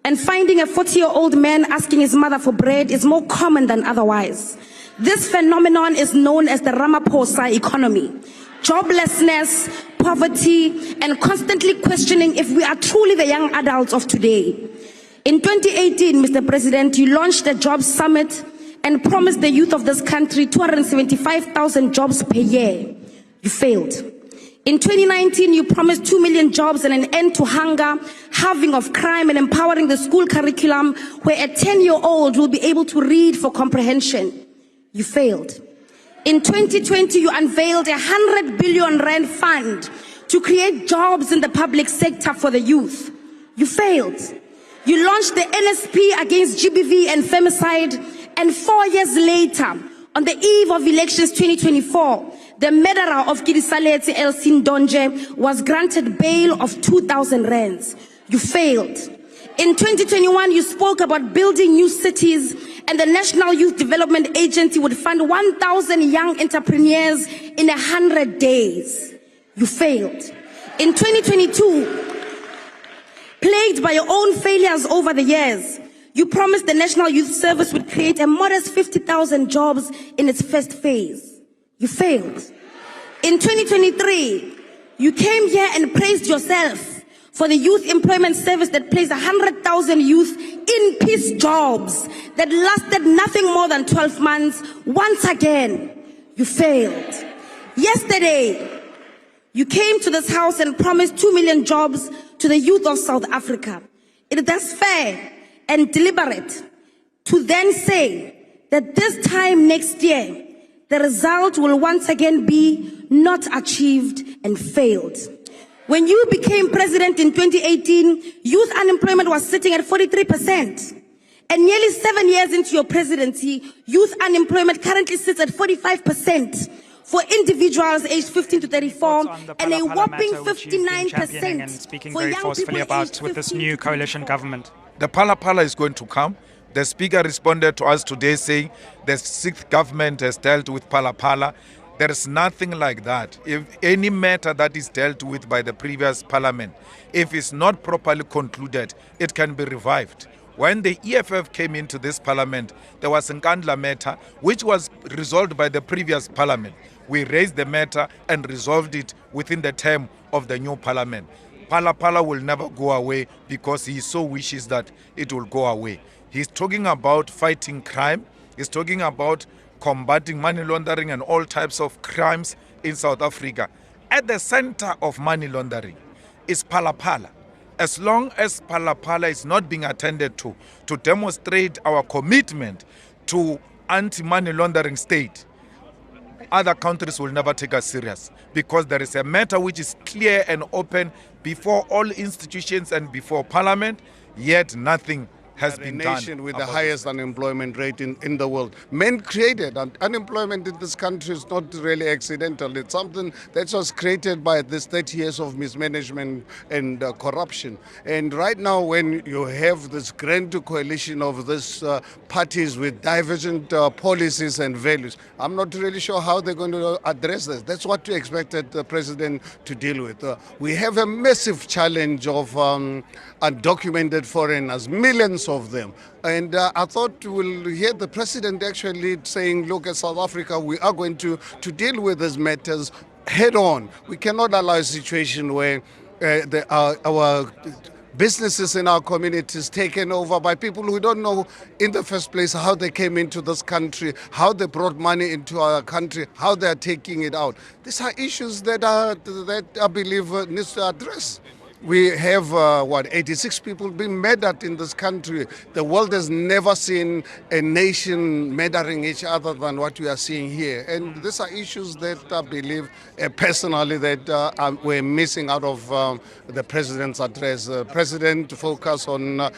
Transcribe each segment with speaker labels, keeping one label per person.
Speaker 1: and finding a 40-year-old man asking his mother for bread is more common than otherwise. This phenomenon is known as the Ramaphosa economy. Joblessness, poverty, and constantly questioning if we are truly the young adults of today. In 2018, Mr. President, you launched the Jobs Summit and promised the youth of this country 275,000 jobs per year. You failed. In 2019, you promised 2 million jobs and an end to hunger, halving of crime, and empowering the school curriculum where a 10-year-old will be able to read for comprehension. You failed. In 2020, you unveiled a 100 billion rand fund to create jobs in the public sector for the youth. You failed. You launched the NSP against GBV and femicide, and 4 years later, on the eve of elections 2024, the murderer of Kirisaletse Elsin Donje was granted bail of 2,000 rands. You failed. In 2021, you spoke about building new cities, and the National Youth Development Agency would fund 1,000 young entrepreneurs in 100 days. You failed. In 2022, plagued by your own failures over the years, you promised the National Youth Service would create a modest 50,000 jobs in its first phase. You failed. In 2023, you came here and praised yourself for the Youth Employment Service that placed 100,000 youth in peace jobs that lasted nothing more than 12 months. Once again, you failed. Yesterday, you came to this house and promised 2 million jobs to the youth of South Africa. It is thus fair and deliberate to then say that this time next year, the result will once again be not achieved and failed. When you became president in 2018, youth unemployment was sitting at 43%. And nearly 7 years into your presidency, youth unemployment currently sits at 45% for individuals aged 15 to 34, and a whopping 59% for young people aged
Speaker 2: with this new coalition government.
Speaker 3: The Pala is going to come. The Speaker responded to us today saying the 6th government has dealt with Pala. There is nothing like that. If any matter that is dealt with by the previous parliament, if it's not properly concluded, it can be revived. When the EFF came into this parliament, there was a Nkandla matter which was resolved by the previous parliament. We raised the matter and resolved it within the term of the new parliament. Pala will never go away because he so wishes that it will go away. He's talking about fighting crime. He's talking about combating money laundering and all types of crimes in South Africa. At the center of money laundering is Pala. As long as Pala is not being attended to demonstrate our commitment to anti-money laundering state, other countries will never take us serious, because there is a matter which is clear and open before all institutions and before parliament, yet nothing has been done.
Speaker 4: A nation with the highest unemployment rate in the world. Men created unemployment in this country is not really accidental. It's something that was created by this 30 years of mismanagement and corruption. And right now, when you have this grand coalition of these parties with divergent policies and values, I'm not really sure how they're going to address this. That's what we expected the president to deal with. We have a massive challenge of undocumented foreigners, millions of them. And I thought we'll hear the president actually saying, look, at South Africa, we are going to deal with these matters head on. We cannot allow a situation where our businesses in our communities taken over by people who don't know in the first place how they came into this country, how they brought money into our country, how they are taking it out. These are issues that I believe needs to address. We have, 86 people being murdered in this country. The world has never seen a nation murdering each other than what we are seeing here. And these are issues that I believe personally that we're missing out of the president's address. The president focused on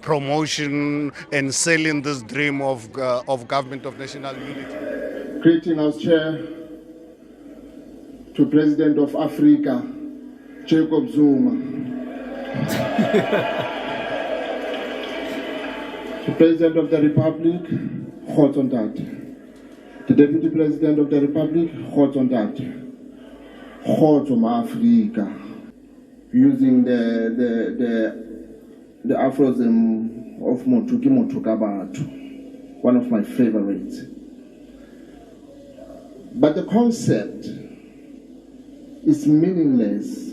Speaker 4: promotion and selling this dream of government of national unity.
Speaker 5: Greeting as Chair to President of Africa, Jacob Zuma. The President of the Republic, Khotsontat. The Deputy President of the Republic, Khotsontat. Khotso ma Afrika. Using the the aphorism of Motuki Motukabatu, one of my favorites. But the concept is meaningless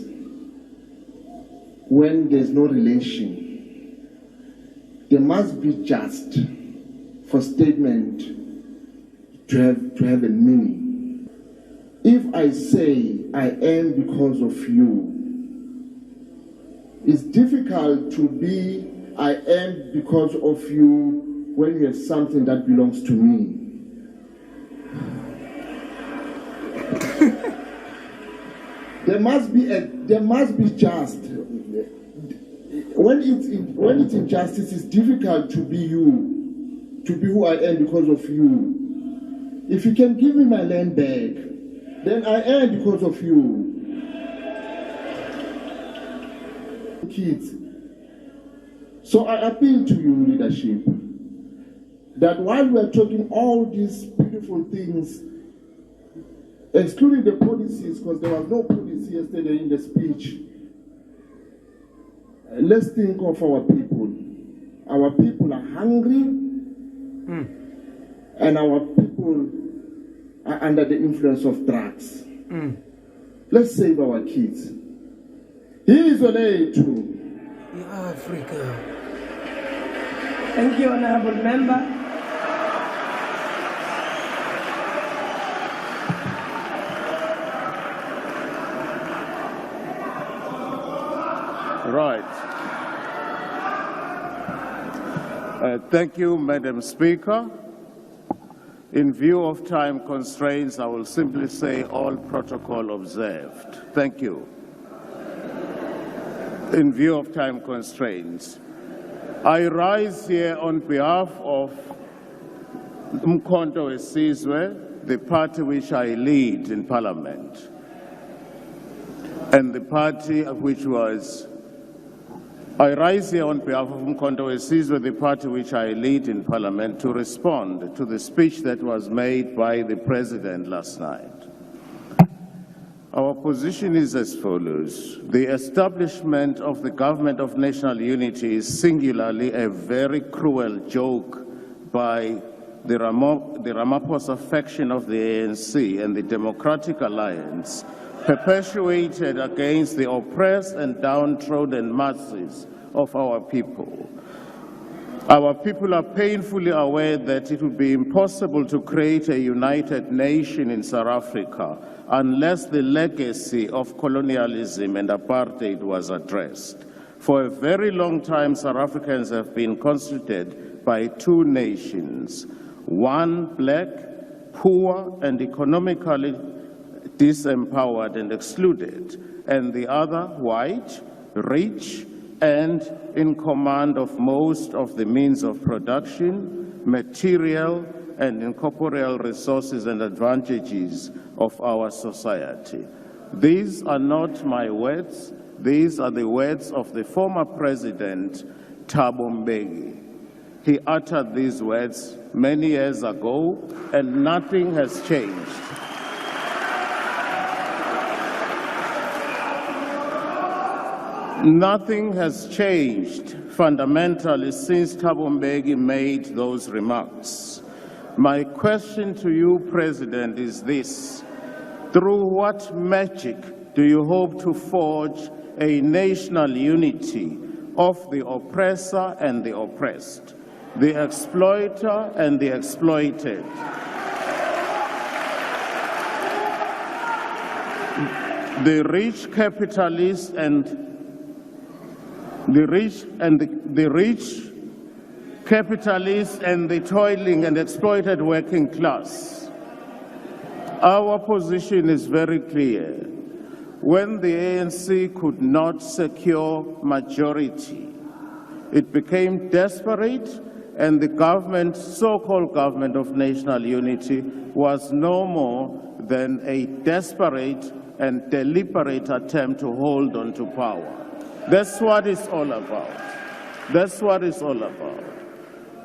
Speaker 5: when there's no relation. There must be just for statement to have a meaning. If I say I am because of you, it's difficult to be I am because of you when you have something that belongs to me. There must be just. When it's injustice, it's difficult to be you, to be who I am because of you. If you can give me my land back, then I am because of you. Kids. So I appeal to you, leadership, that while we are talking all these beautiful things, excluding the policies, because there was no policy yesterday in the speech, let's think of our people. Our people are hungry, and our people are under the influence of drugs. Let's save our kids. He is on aid too.
Speaker 6: Africa.
Speaker 7: Thank you, Honorable Member.
Speaker 8: Right. Thank you, Madam Speaker. In view of time constraints, I will simply say all protocol observed. Thank you. In view of time constraints, I rise here on behalf of Umkhonto weSizwe, the party which I lead in Parliament, and the party which was I rise here on behalf of Umkhonto weSizwe, the party which I lead in Parliament, to respond to the speech that was made by the President last night. Our position is as follows. The establishment of the Government of National Unity is singularly a very cruel joke by the Ramaphosa faction of the ANC and the Democratic Alliance, perpetuated against the oppressed and downtrodden masses of our people. Our people are painfully aware that it would be impossible to create a united nation in South Africa unless the legacy of colonialism and apartheid was addressed. For a very long time, South Africans have been constituted by two nations, one black, poor and economically disempowered and excluded, and the other white, rich, and in command of most of the means of production, material, and incorporeal resources and advantages of our society. These are not my words. These are the words of the former president, Thabo Mbeki. He uttered these words many years ago, and nothing has changed. Nothing has changed fundamentally since Thabo Mbeki made those remarks. My question to you, President, is this. Through what magic do you hope to forge a national unity of the oppressor and the oppressed, the exploiter and the exploited? The rich capitalists and the rich capitalists and the toiling and exploited working class. Our position is very clear. When the ANC could not secure majority, it became desperate, and the government, so-called Government of National Unity, was no more than a desperate and deliberate attempt to hold on to power. That's what it's all about. That's what it's all about.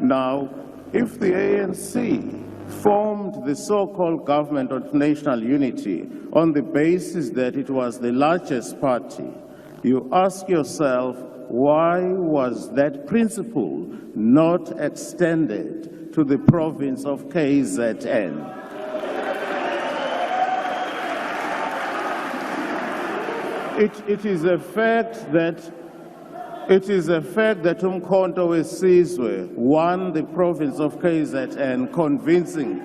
Speaker 8: Now, if the ANC formed the so-called Government of National Unity on the basis that it was the largest party, you ask yourself, why was that principle not extended to the province of KZN? It is a fact that Umkhonto weSizwe won the province of KZN convincingly.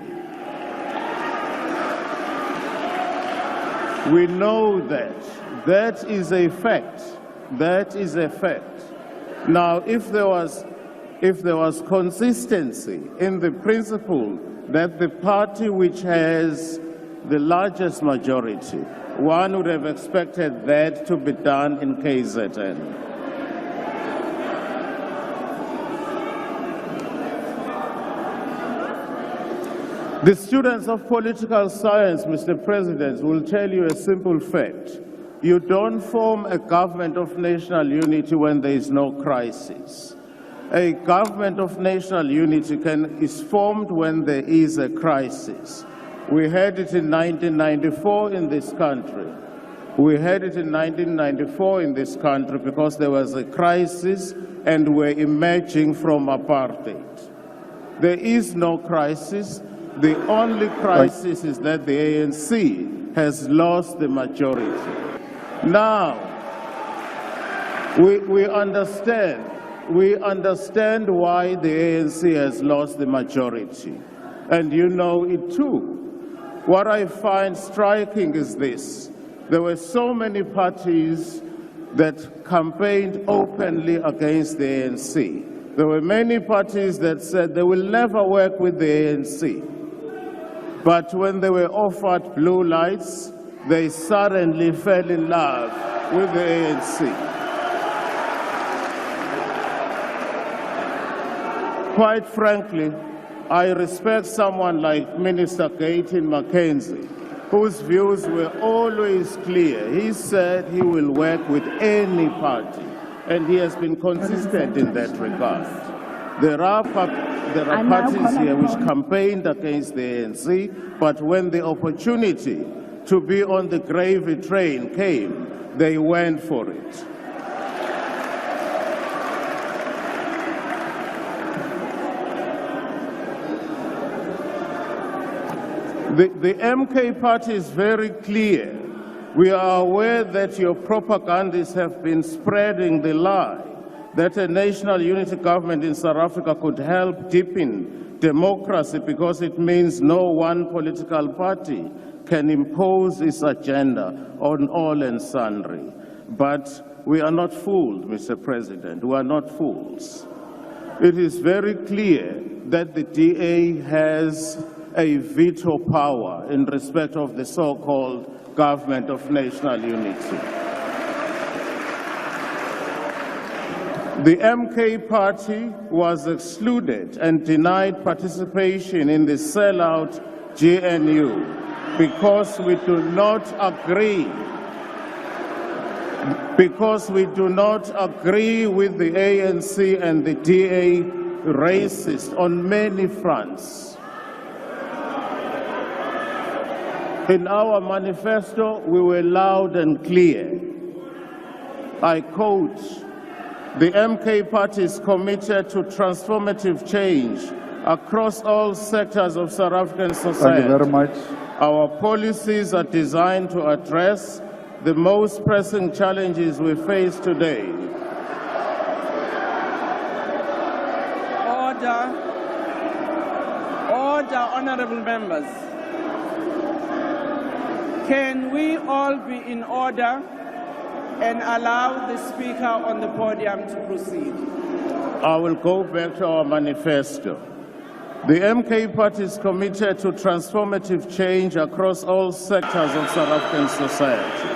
Speaker 8: We know that. That is a fact. That is a fact. Now, if there was consistency in the principle that the party which has the largest majority, one would have expected that to be done in KZN. The students of political science, Mr. President, will tell you a simple fact. You don't form a government of national unity when there is no crisis. A government of national unity is formed when there is a crisis. We had it in 1994 in this country. We had it in 1994 in this country because there was a crisis and we're emerging from apartheid. There is no crisis. The only crisis is that the ANC has lost the majority. Now, we understand why the ANC has lost the majority. And you know it too. What I find striking is this. There were so many parties that campaigned openly against the ANC. There were many parties that said they will never work with the ANC. But when they were offered blue lights, they suddenly fell in love with the ANC. Quite frankly, I respect someone like Minister Gayton McKenzie, whose views were always clear. He said he will work with any party, and he has been consistent in that regard. There are parties here which campaigned against the ANC, but when the opportunity to be on the gravy train came, they went for it. The MK party is very clear. We are aware that your propagandists have been spreading the lie that a national unity government in South Africa could help deepen democracy because it means no one political party can impose its agenda on all and sundry. But we are not fooled, Mr. President. We are not fools. It is very clear that the DA has a veto power in respect of the so-called government of national unity. The MK party was excluded and denied participation in the sellout GNU because we do not agree. Because we do not agree with the ANC and the DA racist on many fronts. In our manifesto, we were loud and clear. I quote, the MK party is committed to transformative change across all sectors of South African society.
Speaker 9: Thank you very much.
Speaker 8: Our policies are designed to address the most pressing challenges we face today.
Speaker 7: Order. Order, honorable members. Can we all be in order and allow the speaker on the podium to proceed?
Speaker 8: I will go back to our manifesto. The MK party is committed to transformative change across all sectors of South African society.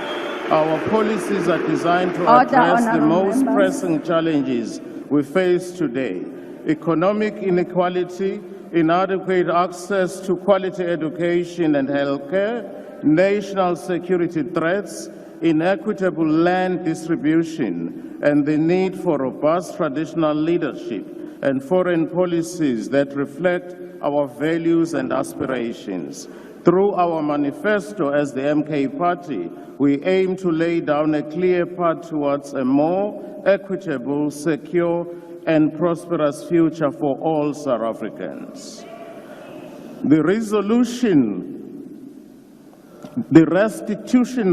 Speaker 8: Our policies are designed to address the most pressing challenges we face today: economic inequality, inadequate access to quality education and healthcare, national security threats, inequitable land distribution, and the need for robust traditional leadership and foreign policies that reflect our values and aspirations. Through our manifesto as the MK Party, we aim to lay down a clear path towards a more equitable, secure, and prosperous future for all South Africans. The restitution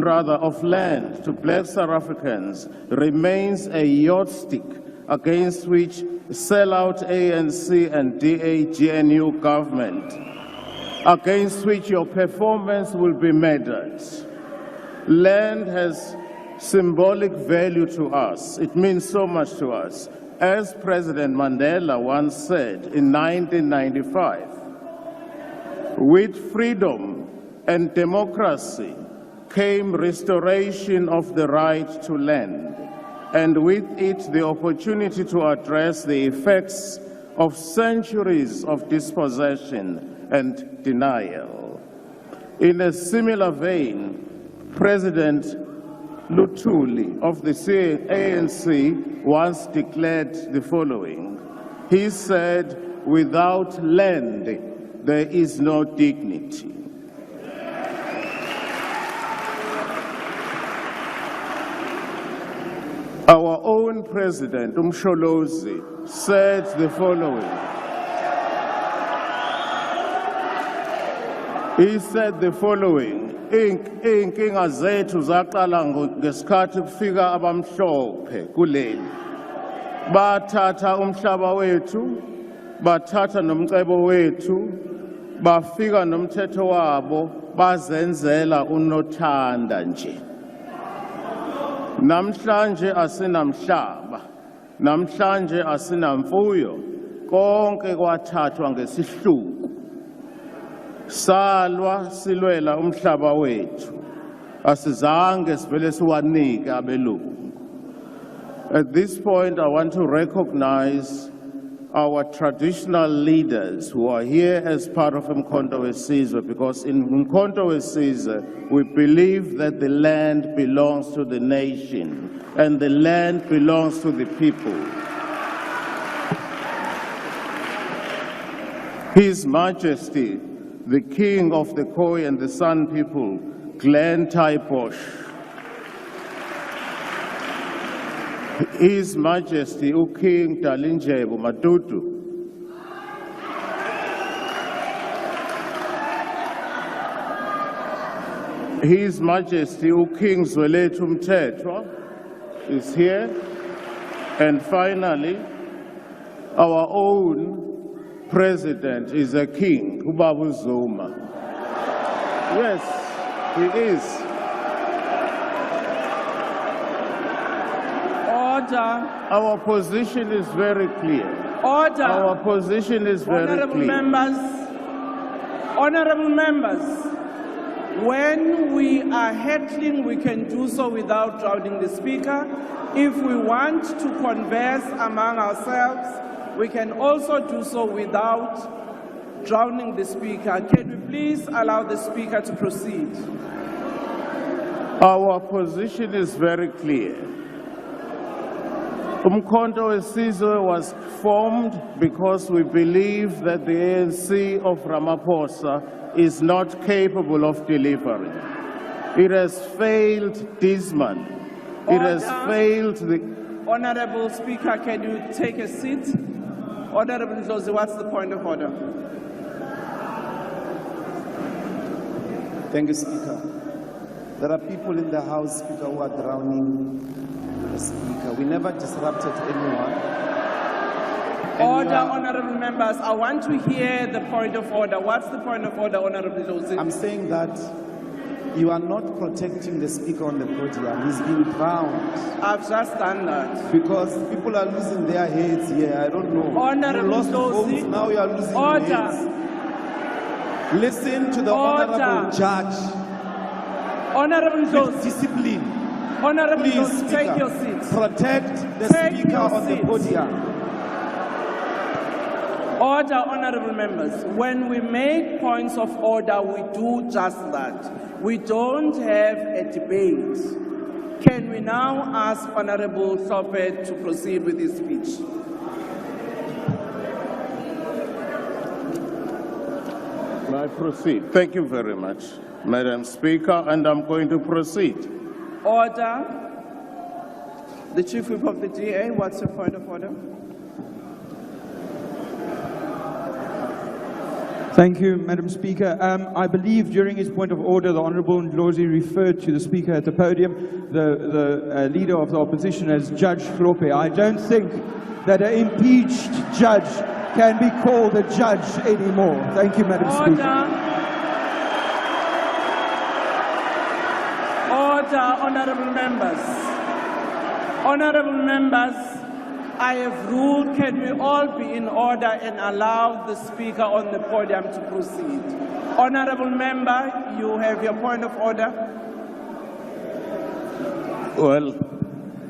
Speaker 8: of land to Black South Africans remains a yardstick against which sellout ANC and DA-GNU government, against which your performance will be measured. Land has symbolic value to us. It means so much to us. As President Mandela once said in 1995, with freedom and democracy came restoration of the right to land, and with it the opportunity to address the effects of centuries of dispossession and denial. In a similar vein, President Luthuli of the ANC once declared the following. He said, "Without land, there is no dignity." Our own President, Umsholozi, said the following. He said the following, "Inkinga zethu zaqala ngesikhathi kufika abamhlophe kuleli. Bathatha umhlaba wethu, bathatha nomcebo wethu, bafika nomthetho wabo, bazenzela unothanda nje. Namhlanje asinamhlaba, namhlanje asinamfuyo, konke kwathathwa ngesihluku. Salwa silwela umhlaba wethu, asizange sivele siwanike abelungu." At this point, I want to recognize our traditional leaders who are here as part of Umkhonto weSizwe, because in Umkhonto weSizwe, we believe that the land belongs to the nation and the land belongs to the people. His Majesty, the King of the Khoi and the San people, Glen Taiposh. His Majesty, King Dalindyebo Matutu. His Majesty, King Zwelethhu Mthethwa is here. And finally, our own President is a king, Ubaba Zuma. Yes, he is.
Speaker 7: Order.
Speaker 8: Our position is very clear.
Speaker 7: Order.
Speaker 8: Our position is very
Speaker 7: Honorable
Speaker 8: clear.
Speaker 7: Honorable members, when we are heckling, we can do so without drowning the speaker. If we want to converse among ourselves, we can also do so without drowning the speaker. Can we please allow the speaker to proceed?
Speaker 8: Our position is very clear. Umkhonto weSizwe was formed because we believe that the ANC of Ramaphosa is not capable of delivering. It has failed dismally. It has failed the...
Speaker 7: Honorable Speaker, can you take a seat? Honorable Ndlozi, what's the point of order?
Speaker 6: Thank you, Speaker. There are people in the House, Speaker, who are drowning the Speaker. We never disrupted anyone.
Speaker 7: Order, honorable members. I want to hear the point of order. What's the point of order, Honorable Ndlozi?
Speaker 6: I'm saying that you are not protecting the Speaker on the podium. He's being drowned.
Speaker 7: I've just done that.
Speaker 6: Because people are losing their heads here. I don't know.
Speaker 7: Honorable
Speaker 6: you lost
Speaker 7: Ndlozi.
Speaker 6: votes, now you are losing your heads. Listen to the honorable judge.
Speaker 7: Honorable Ndlozi.
Speaker 6: With discipline.
Speaker 7: Honorable
Speaker 6: Please,
Speaker 7: Ndlozi,
Speaker 6: Speaker,
Speaker 7: take your seat.
Speaker 6: Protect the
Speaker 7: Take
Speaker 6: Speaker
Speaker 7: your
Speaker 6: on the
Speaker 7: seat.
Speaker 6: podium.
Speaker 7: Order, honorable members. When we make points of order, we do just that. We don't have a debate. Can we now ask Honorable Hlope to proceed with his speech?
Speaker 8: I proceed? Thank you very much, Madam Speaker, and I'm going to proceed.
Speaker 7: Order. The Chief Whip of the DA, what's your point of order?
Speaker 9: Thank you, Madam Speaker. I believe during his point of order, the Honourable Ndlozi referred to the Speaker at the podium, the Leader of the Opposition, as Judge Hlope. I don't think that an impeached judge can be called a judge anymore. Thank you, Madam Speaker.
Speaker 7: Order, honourable members. Honourable members, I have ruled, can we all be in order and allow the Speaker on the podium to proceed? Honourable member, you have your point of order.
Speaker 8: Well,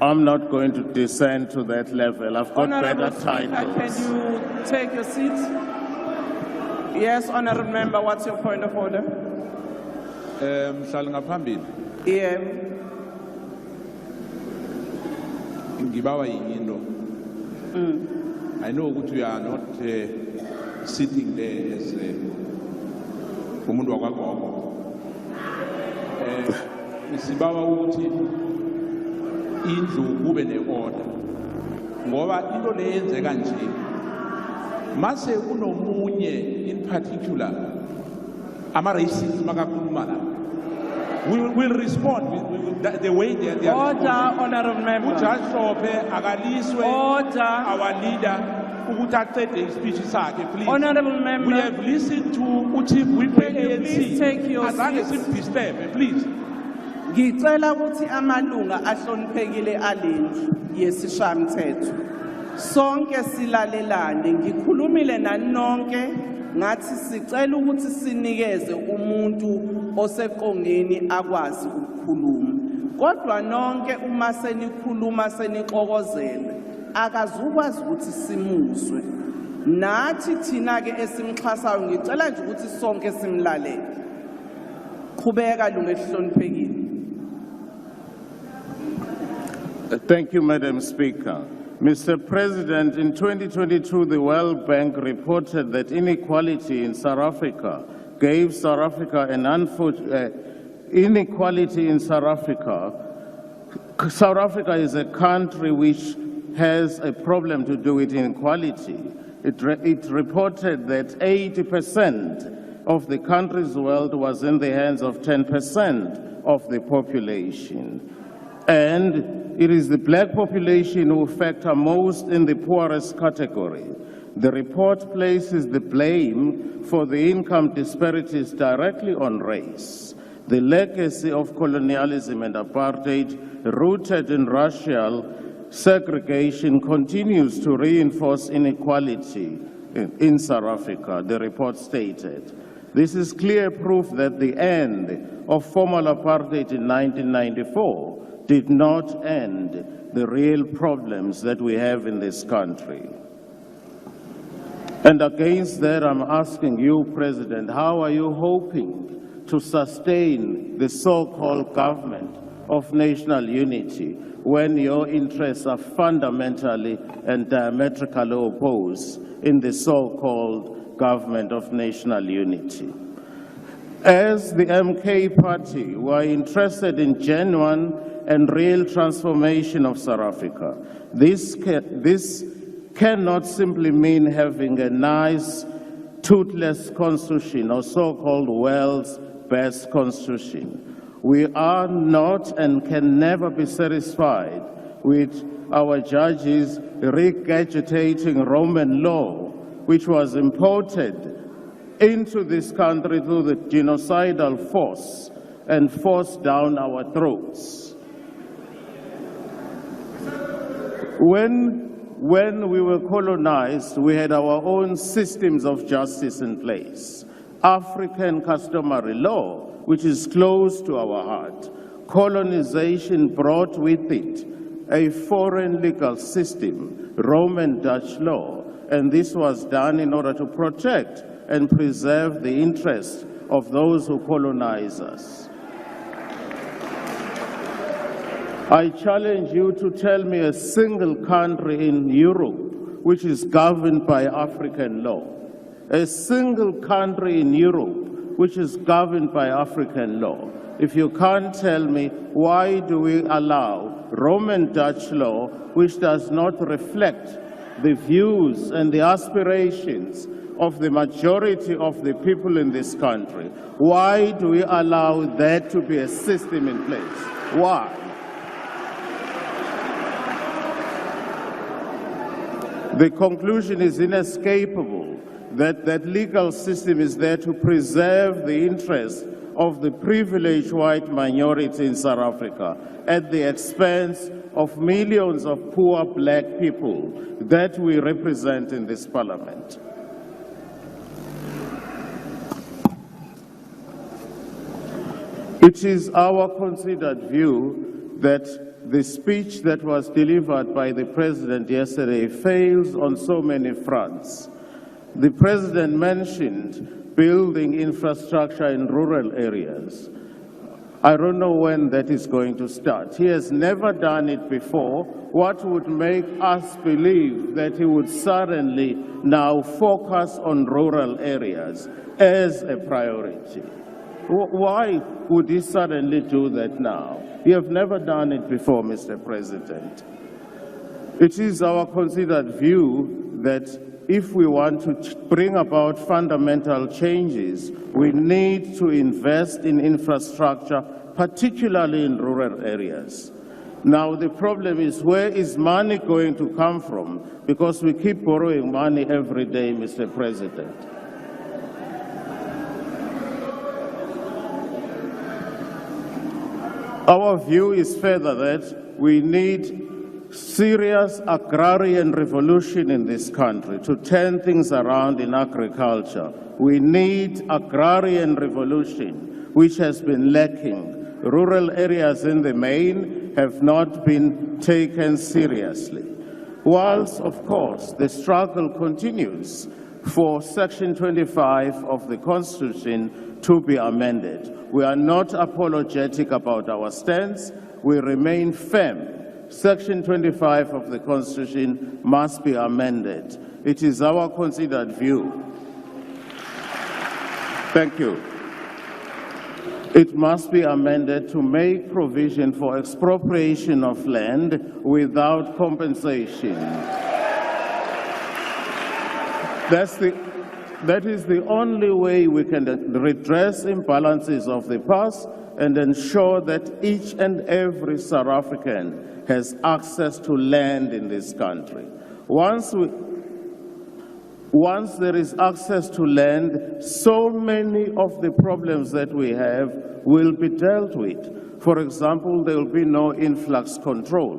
Speaker 8: I'm not going to descend to that level. I've got
Speaker 7: Honourable
Speaker 8: better
Speaker 7: Speaker,
Speaker 8: titles.
Speaker 7: can you take your seat? Yes, honourable member, what's your point of order? Yeah.
Speaker 10: I know that you are not sitting there as umuntu wakwagogo. Sibawa ukuthi indlu kube ne-order ngoba into leyenzeka nje mase kunomunye in particular ama-racists makakhuluma la will respond with the way they are
Speaker 7: Order, honourable member.
Speaker 10: Judge Hlope akaliswe our leader ukuthi aqede speech sakhe, please.
Speaker 7: Honourable member.
Speaker 10: We have listened to Chief Whip ANC.
Speaker 7: Please take your
Speaker 10: Azange
Speaker 7: seat.
Speaker 10: simdisturbe, please.
Speaker 7: Ngicela ukuthi amalunga ahloniphekile alendlu yesishayamthetho sonke silalelane. Ngikhulumile nani nonke ngathi sicela ukuthi sinikeze umuntu oseqongeni akwazi ukukhuluma. Kodwa nonke uma senikhuluma senixokozela akazukwazi ukuthi simuzwe. Nathi thina ke esimxhasayo ngicela nje ukuthi sonke simlalele. Qhubeka lunga elihloniphekile.
Speaker 8: Thank you, Madam Speaker. Mr. President, in 2022, the World Bank reported that inequality in South Africa gave South Africa an inequality in South Africa. South Africa is a country which has a problem to do with inequality. It reported that 80% of the country's wealth was in the hands of 10% of the population. And it is the black population who factor most in the poorest category. The report places the blame for the income disparities directly on race. The legacy of colonialism and apartheid, rooted in racial segregation, continues to reinforce inequality in South Africa, the report stated. This is clear proof that the end of formal apartheid in 1994 did not end the real problems that we have in this country. And against that, I'm asking you, President, how are you hoping to sustain the so-called government of national unity when your interests are fundamentally and diametrically opposed in the so-called government of national unity? As the MK party, we are interested in genuine and real transformation of South Africa. This cannot simply mean having a nice, toothless constitution or so-called world's best constitution. We are not and can never be satisfied with our judges regurgitating Roman law, which was imported into this country through the genocidal force and forced down our throats. When we were colonized, we had our own systems of justice in place. African customary law, which is close to our heart. Colonization brought with it a foreign legal system, Roman Dutch law, and this was done in order to protect and preserve the interests of those who colonize us. I challenge you to tell me a single country in Europe which is governed by African law. A single country in Europe which is governed by African law. If you can't tell me, why do we allow Roman Dutch law, which does not reflect the views and the aspirations of the majority of the people in this country? Why do we allow that to be a system in place? Why? The conclusion is inescapable that that legal system is there to preserve the interests of the privileged white minority in South Africa at the expense of millions of poor black people that we represent in this parliament. It is our considered view that the speech that was delivered by the President yesterday fails on so many fronts. The President mentioned building infrastructure in rural areas. I don't know when that is going to start. He has never done it before. What would make us believe that he would suddenly now focus on rural areas as a priority? Why would he suddenly do that now? You have never done it before, Mr. President. It is our considered view that if we want to bring about fundamental changes, we need to invest in infrastructure, particularly in rural areas. Now, the problem is, where is money going to come from? Because we keep borrowing money every day, Mr. President. Our view is further that we need serious agrarian revolution in this country to turn things around in agriculture. We need agrarian revolution, which has been lacking. Rural areas in the main have not been taken seriously. Whilst, of course, the struggle continues for Section 25 of the Constitution to be amended. We are not apologetic about our stance. We remain firm. Section 25 of the Constitution must be amended. It is our considered view. Thank you. It must be amended to make provision for expropriation of land without compensation. That is the only way we can redress imbalances of the past and ensure that each and every South African has access to land in this country. Once there is access to land, so many of the problems that we have will be dealt with. For example, there will be no influx control.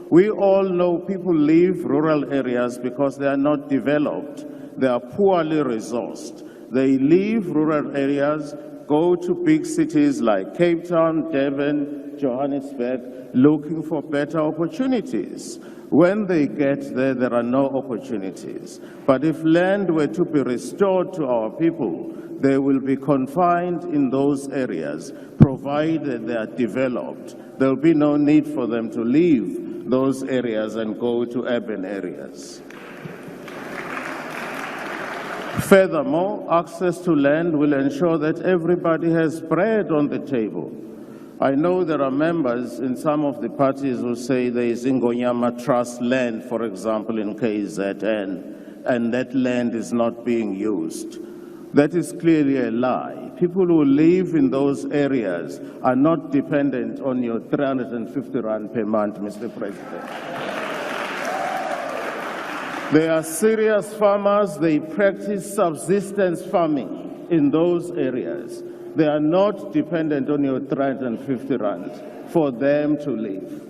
Speaker 8: We all know people leave rural areas because they are not developed. They are poorly resourced. They leave rural areas, go to big cities like Cape Town, Durban, Johannesburg, looking for better opportunities. When they get there, there are no opportunities. But if land were to be restored to our people, they will be confined in those areas, provided they are developed. There will be no need for them to leave those areas and go to urban areas. Furthermore, access to land will ensure that everybody has bread on the table. I know there are members in some of the parties who say there is Ingonyama Trust land, for example, in KZN, and that land is not being used. That is clearly a lie. People who live in those areas are not dependent on your 350 rand per month, Mr. President. They are serious farmers. They practice subsistence farming in those areas. They are not dependent on your 350 rand for them to live.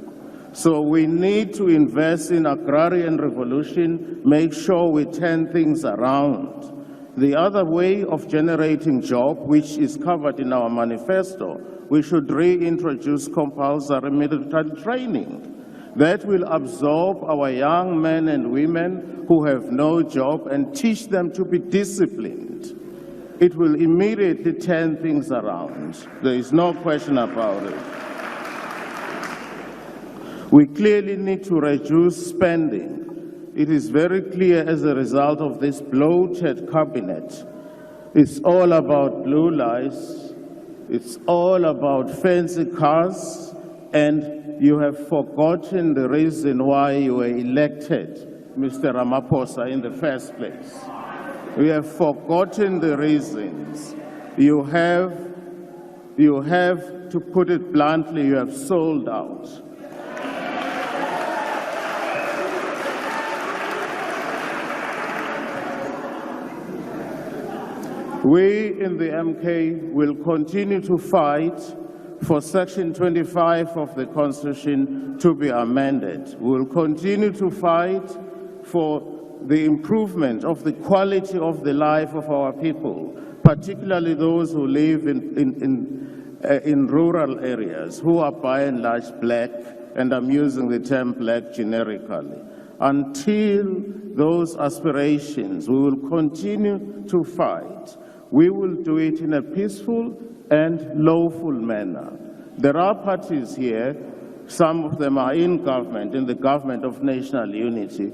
Speaker 8: So we need to invest in agrarian revolution, make sure we turn things around. The other way of generating jobs, which is covered in our manifesto, we should reintroduce compulsory military training. That will absorb our young men and women who have no job and teach them to be disciplined. It will immediately turn things around. There is no question about it. We clearly need to reduce spending. It is very clear as a result of this bloated cabinet It's all about blue lights. It's all about fancy cars, and you have forgotten the reason why you were elected, Mr. Ramaphosa, in the first place. We have forgotten the reasons. You have, to put it bluntly, you have sold out. We in the MK will continue to fight for Section 25 of the Constitution to be amended. We will continue to fight for the improvement of the quality of the life of our people, particularly those who live in rural areas, who are by and large black, and I'm using the term black generically. Until those aspirations, we will continue to fight. We will do it in a peaceful and lawful manner. There are parties here, some of them are in government, in the government of national unity.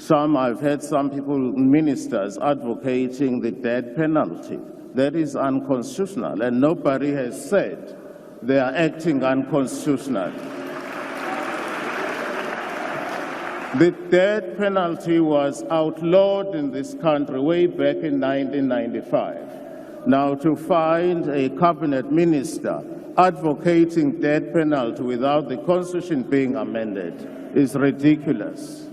Speaker 8: I've heard some people, ministers, advocating the death penalty. That is unconstitutional, and nobody has said they are acting unconstitutionally. The death penalty was outlawed in this country way back in 1995. Now, to find a cabinet minister advocating death penalty without the Constitution being amended is ridiculous.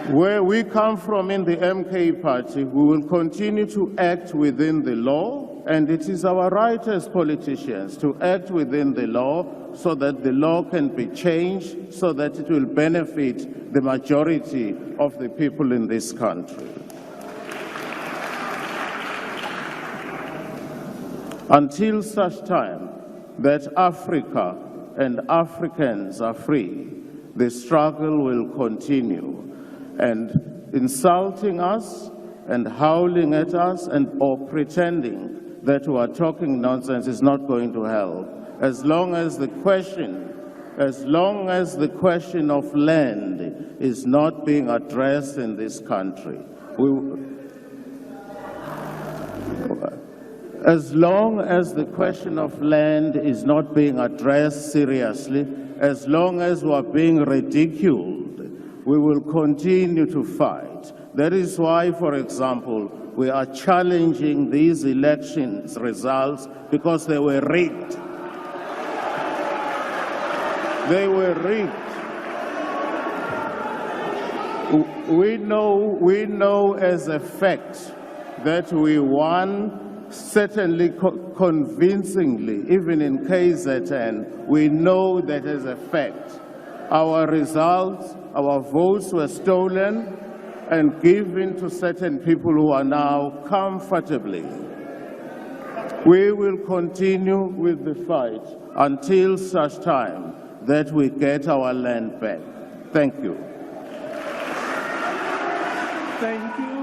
Speaker 8: Where we come from in the MK party, we will continue to act within the law, and it is our right as politicians to act within the law so that the law can be changed, so that it will benefit the majority of the people in this country. Until such time that Africa and Africans are free, the struggle will continue. And insulting us and howling at us or pretending that we are talking nonsense is not going to help. As long as the question of land is not being addressed in this country, as long as the question of land is not being addressed seriously, as long as we are being ridiculed, we will continue to fight. That is why, for example, we are challenging these elections results because they were rigged. They were rigged. We know as a fact that we won, certainly convincingly, even in KZN, we know that as a fact. Our results, our votes were stolen and given to certain people who are now comfortably. We will continue with the fight until such time that we get our land back. Thank you.
Speaker 7: Thank you.